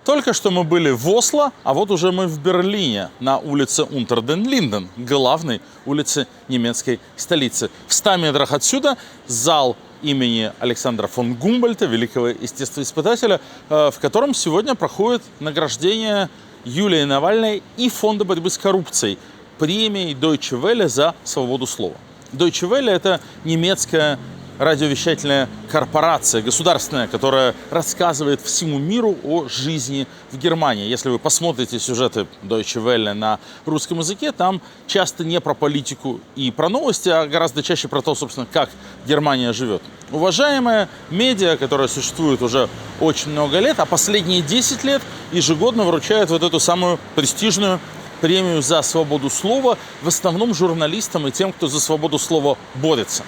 Только что мы были в Осло, а вот уже мы в Берлине, на улице Унтер-ден-Линден, главной улице немецкой столицы. В 100 метрах отсюда зал имени Александра фон Гумбольдта, великого естествоиспытателя, в котором сегодня проходит награждение Юлии Навальной и Фонда борьбы с коррупцией премией Deutsche Welle за свободу слова. Deutsche Welle – это немецкая радиовещательная корпорация, государственная, которая рассказывает всему миру о жизни в Германии. Если вы посмотрите сюжеты Deutsche Welle на русском языке, там часто не про политику и про новости, а гораздо чаще про то, собственно, как Германия живет. Уважаемая медиа, которая существует уже очень много лет, а последние 10 лет ежегодно вручает вот эту самую престижную премию за свободу слова, в основном журналистам и тем, кто за свободу слова борется.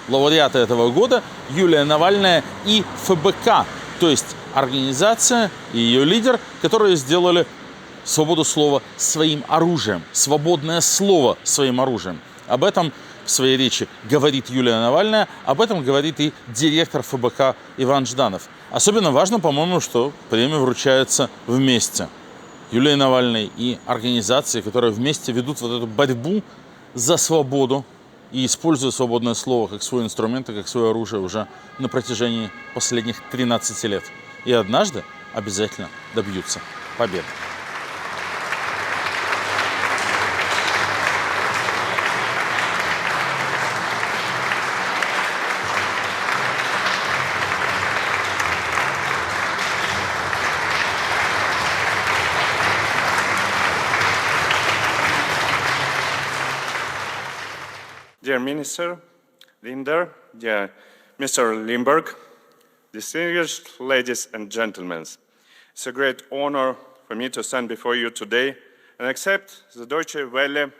Лауреаты этого года Юлия Навальная и ФБК, то есть организация и ее лидер, которые сделали свободу слова своим оружием, свободное слово своим оружием. Об этом в своей речи говорит Юлия Навальная, об этом говорит и директор ФБК Иван Жданов. Особенно важно, по-моему, что премия вручается вместе. Юлии Навальной и организации, которые вместе ведут вот эту борьбу за свободу и используя свободное слово как свой инструмент и как свое оружие уже на протяжении последних 13 лет. И однажды обязательно добьются победы. Dear Minister Linder, dear Mr. Limburg, distinguished ladies and gentlemen, it's a great honor for me to stand before you today and accept the Deutsche Welle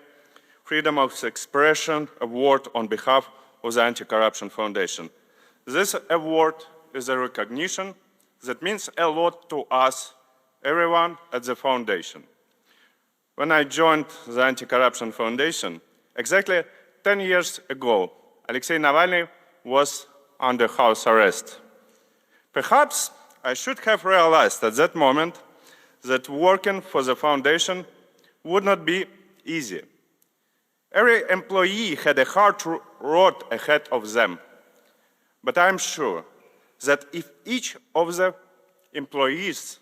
Freedom of Expression Award on behalf of the Anti-Corruption Foundation. This award is a recognition that means a lot to us, everyone at the foundation. When I joined the Anti-Corruption Foundation, exactly 10 years ago, Alexei Navalny was under house arrest. Perhaps I should have realized at that moment that working for the foundation would not be easy. Every employee had a hard road ahead of them. But I'm sure that if each of the employees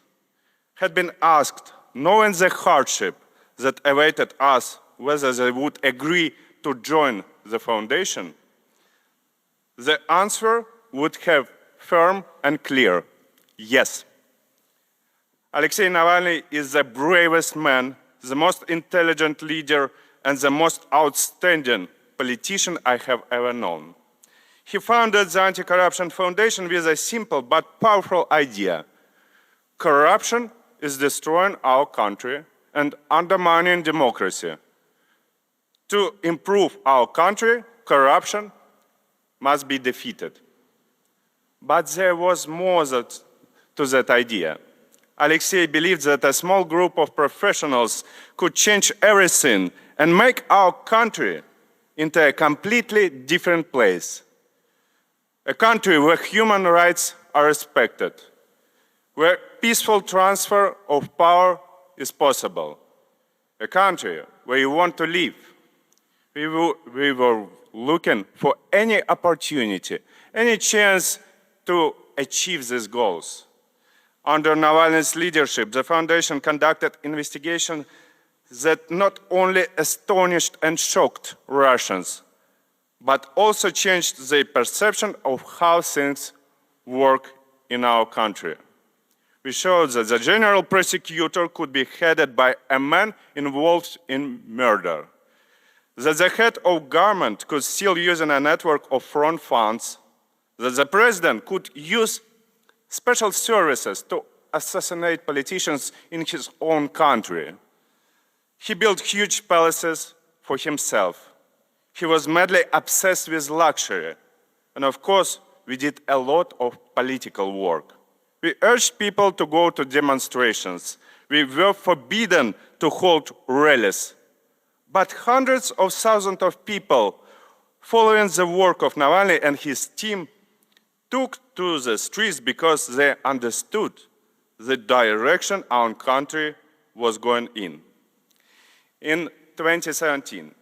had been asked, knowing the hardship that awaited us, whether they would agree to join the foundation, the answer would have firm and clear, yes. Alexei Navalny is the bravest man, the most intelligent leader, and the most outstanding politician I have ever known. He founded the Anti-Corruption Foundation with a simple but powerful idea. Corruption is destroying our country and undermining democracy. To improve our country, corruption must be defeated. But there was more to that idea. Alexei believed that a small group of professionals could change everything and make our country into a completely different place. A country where human rights are respected, where peaceful transfer of power is possible. A country where you want to live. We were looking for any opportunity, any chance to achieve these goals. Under Navalny's leadership, the foundation conducted investigations that not only astonished and shocked Russians, but also changed their perception of how things work in our country. We showed that the general prosecutor could be headed by a man involved in murder, that the head of government could still use a network of front funds, that the president could use special services to assassinate politicians in his own country. He built huge palaces for himself. He was madly obsessed with luxury. And of course, we did a lot of political work. We urged people to go to demonstrations. We were forbidden to hold rallies. But hundreds of thousands of people following the work of Navalny and his team took to the streets because they understood the direction our country was going in. In 2017,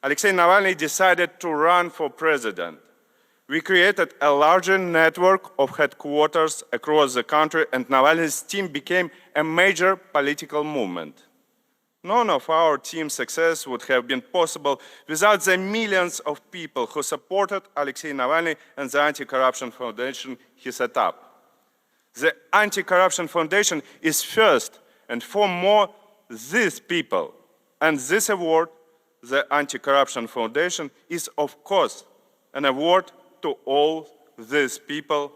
Alexei Navalny decided to run for president. We created a larger network of headquarters across the country, and Navalny's team became a major political movement. None of our team's success would have been possible without the millions of people who supported Alexei Navalny and the Anti-Corruption Foundation he set up. The Anti-Corruption Foundation is first and foremost these people, and this award, the Anti-Corruption Foundation, is of course an award to all these people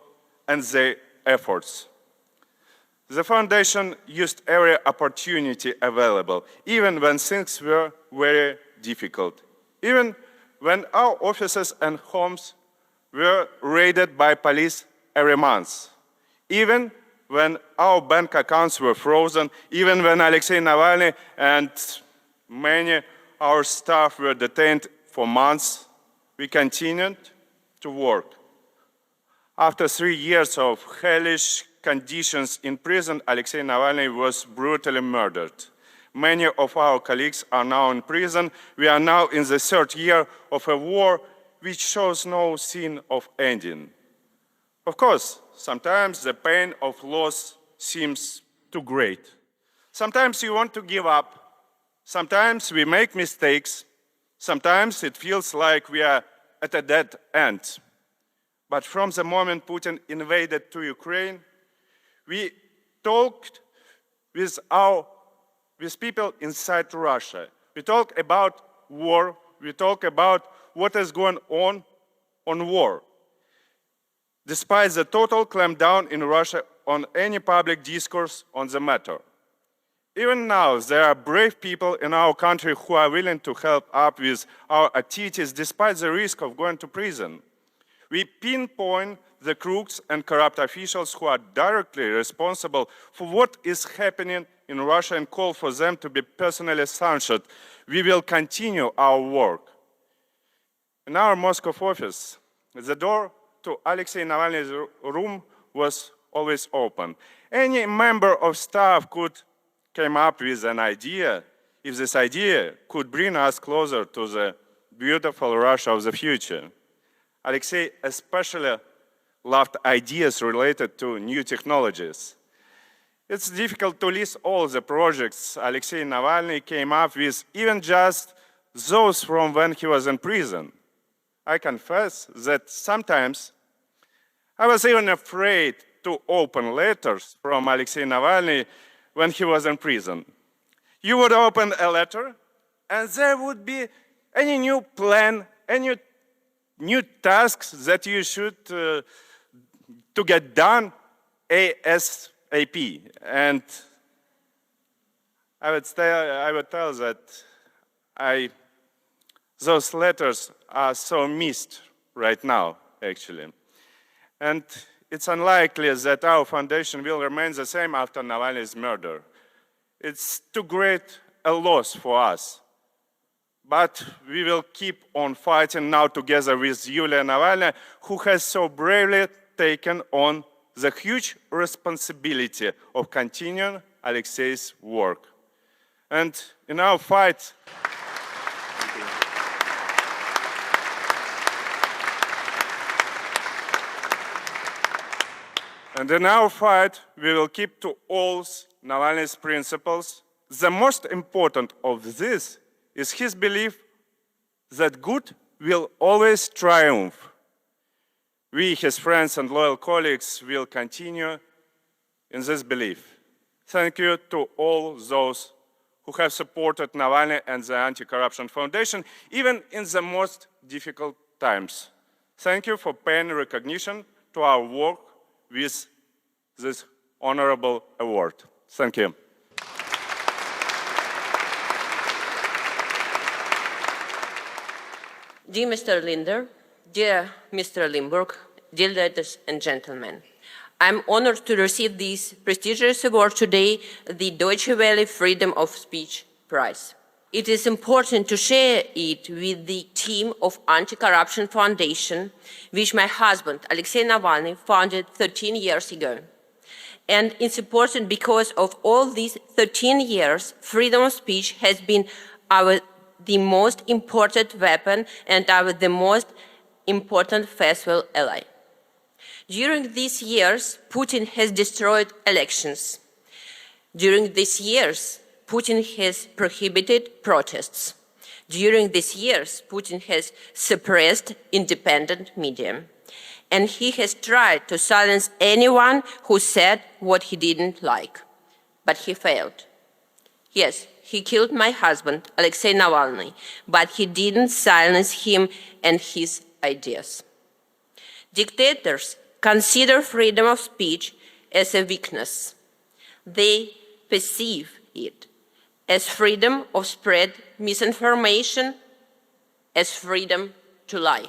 and their efforts. The foundation used every opportunity available, even when things were very difficult, even when our offices and homes were raided by police every month, even when our bank accounts were frozen, even when Alexei Navalny and many our staff were detained for months, we continued to work. After 3 years of hellish conditions in prison, Alexei Navalny was brutally murdered. Many of our colleagues are now in prison. We are now in the third year of a war which shows no sign of ending. Of course, sometimes the pain of loss seems too great. Sometimes you want to give up. Sometimes we make mistakes. Sometimes it feels like we are at a dead end. But from the moment Putin invaded to Ukraine, we talked with people inside Russia. We talk about war. We talk about what is going on war. Despite the total clampdown in Russia on any public discourse on the matter. Even now, there are brave people in our country who are willing to help up with our activities despite the risk of going to prison. We pinpoint the crooks and corrupt officials who are directly responsible for what is happening in Russia and call for them to be personally censured. We will continue our work. In our Moscow office, the door to Alexei Navalny's room was always open. Any member of staff could come up with an idea if this idea could bring us closer to the beautiful Russia of the future. Alexei especially loved ideas related to new technologies. It's difficult to list all the projects Alexei Navalny came up with, even just those from when he was in prison. I confess that sometimes I was even afraid to open letters from Alexei Navalny when he was in prison. You would open a letter, and there would be any new plan, any new tasks that you should to get done ASAP. And I would tell that those letters are so missed right now, actually. And it's unlikely that our foundation will remain the same after Navalny's murder. It's too great a loss for us. But we will keep on fighting now together with Yulia Navalny, who has so bravely taken on the huge responsibility of continuing Alexei's work. And in our fight, we will keep to all Navalny's principles. The most important of this is his belief that good will always triumph. We, his friends and loyal colleagues, will continue in this belief. Thank you to all those who have supported Navalny and the Anti-Corruption Foundation, even in the most difficult times. Thank you for paying recognition to our work with this honorable award. Thank you. Dear Mr. Linder, dear Mr. Limburg, dear ladies and gentlemen, I'm honored to receive this prestigious award today, the Deutsche Welle Freedom of Speech Prize. It is important to share it with the team of Anti-Corruption Foundation, which my husband, Alexei Navalny, founded 13 years ago. And it's important because of all these 13 years, freedom of speech has been the most important weapon and the most important faithful ally. During these years, Putin has destroyed elections. During these years, Putin has prohibited protests. During these years, Putin has suppressed independent media. And he has tried to silence anyone who said what he didn't like. But he failed. Yes, he killed my husband, Alexei Navalny, but he didn't silence him and his ideas. Dictators consider freedom of speech as a weakness. They perceive it as freedom of spread misinformation, as freedom to lie.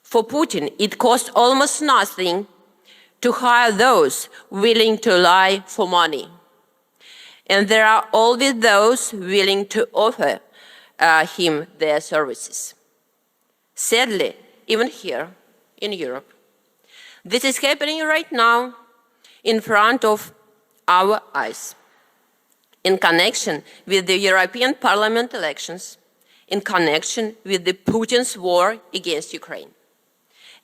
For Putin, it costs almost nothing to hire those willing to lie for money. And there are always those willing to offer him their services. Sadly, even here in Europe, this is happening right now in front of our eyes, in connection with the European Parliament elections, in connection with the Putin's war against Ukraine.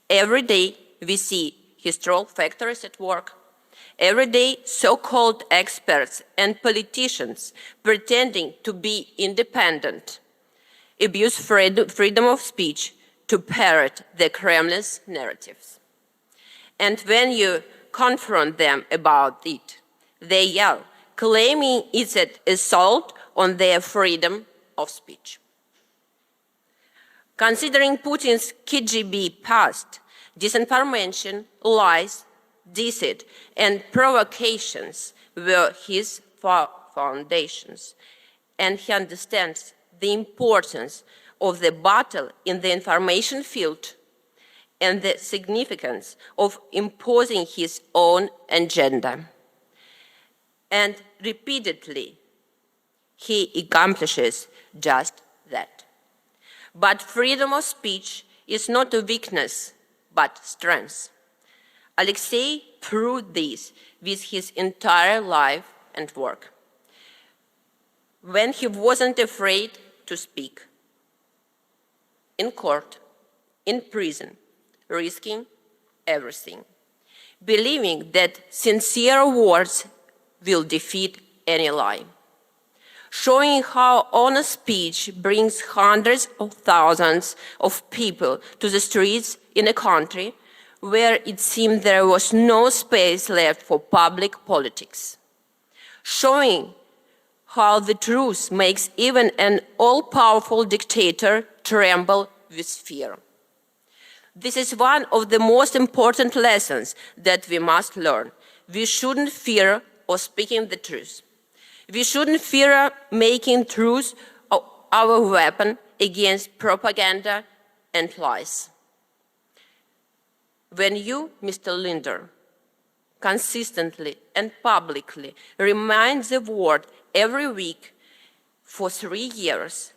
Every day we see his troll factories at work. Every day so-called experts and politicians pretending to be independent abuse freedom of speech to parrot the Kremlin's narratives. And when you confront them about it, they yell, claiming it's an assault on their freedom of speech. Considering Putin's KGB past, disinformation, lies, deceit, and provocations were his foundations, and he understands the importance of the battle in the information field and the significance of imposing his own agenda. And repeatedly, he accomplishes just that. But freedom of speech is not a weakness, but strength. Alexei proved this with his entire life and work. When he wasn't afraid to speak, in court, in prison, risking everything, believing that sincere words will defeat any lie, showing how honest speech brings hundreds of thousands of people to the streets in a country where it seemed there was no space left for public politics, showing how the truth makes even an all-powerful dictator tremble with fear. This is one of the most important lessons that we must learn. We shouldn't fear of speaking the truth. We shouldn't fear making truth our weapon against propaganda and lies. When you, Mr. Linder, consistently and publicly remind the world every week for 3 years,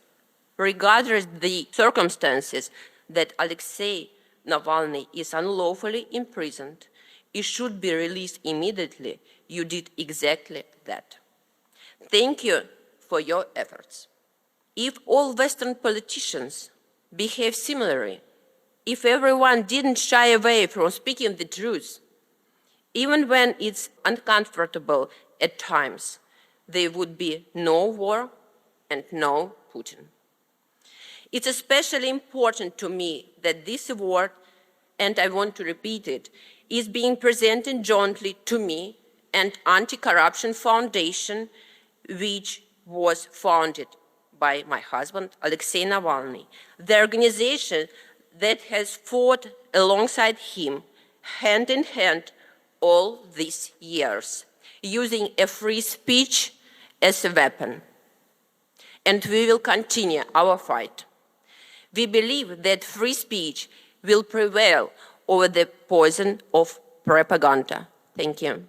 regardless the circumstances, that Alexei Navalny is unlawfully imprisoned, he should be released immediately, you did exactly that. Thank you for your efforts. If all Western politicians behave similarly, if everyone didn't shy away from speaking the truth, even when it's uncomfortable at times, there would be no war and no Putin. It's especially important to me that this award, and I want to repeat it, is being presented jointly to me and Anti-Corruption Foundation, which was founded by my husband, Alexei Navalny, the organization that has fought alongside him, hand in hand, all these years, using a free speech as a weapon. And we will continue our fight. We believe that free speech will prevail over the poison of propaganda. Thank you.